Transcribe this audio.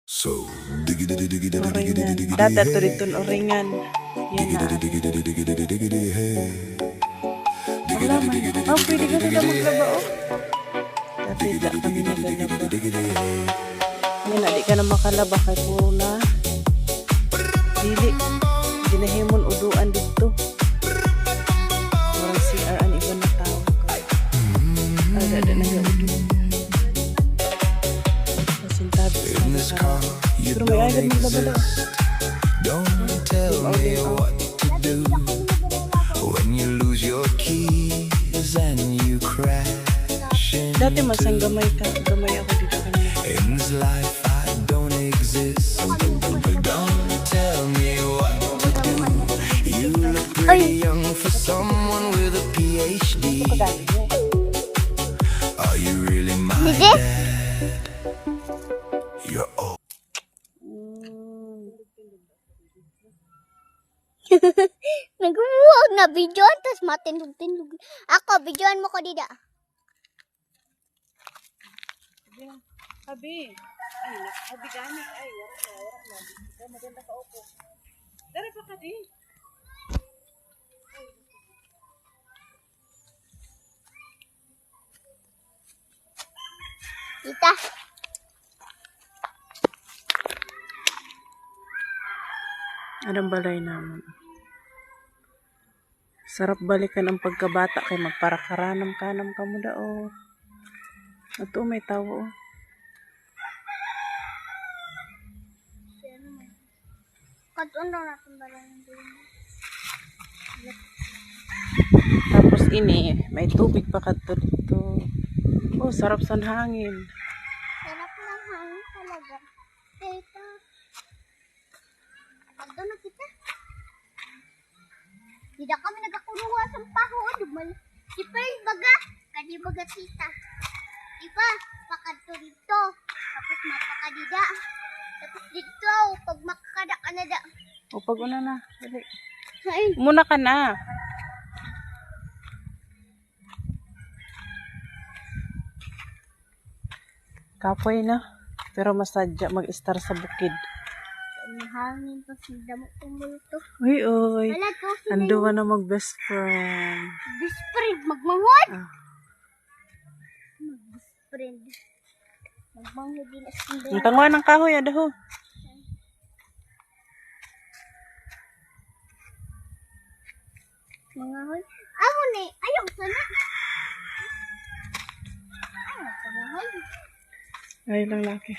So, Oringan. Data to dito oringan. Yan na. Wala man. Oh, pwede ka na maglaba oh. Dati da kami nagalaba. Yan na, di ka na makalaba kay puro na. Dili. Ginahimon uduan dito. Warang CR ang iba na tao ka. Ada na nga udu. Pasintabi sa mga. Pero may agad maglaba daw. don't tell me what to do when you lose your keys and you crash in. Dati masang gamay ka. Gamay ako dito kanina. In this life I don't exist. Don't tell me what to do. You look pretty young for someone with a PhD. Are you really my dad? You're old. Naguluwag na video, tapos matindog-tindog. Ako, videoan mo ko dida. Habi. Ay, habi gani. Ay, warak na. Ay, maganda ka opo. Dari pa ka di. Tita. Anong balay naman? Sarap balikan ang pagkabata kay magparakaranam-kanam ka mo dao. Ato may tawo. Katuon daw natin balay ng din. Tapos ini, may tubig pa kadto dito. Oh, sarap sa hangin. Sarap ng hangin talaga. Tita. Ado na kita. Hindi kami nagkakuruha sa paho. Di pa yung baga. Kadi baga tita. Diba? Pakadto dito. Tapos mapakadida. Tapos dito. Pag makakada ka na da. O, pag una na. Dali. Ay. Muna ka na. Kapoy na. Pero masadya mag-star sa bukid. Ang hangin pa sa damo tumulto. Uy, uy. Wala to. Ando ka na mag-best friend. Best friend. Magmangod. Ah. Best friend. Magmangod din as hindi. Ang tangwa ng kahoy, adaho. Mga hoy. Amo ni. Ayaw sana. Ayaw sana hoy. Ay lang laki.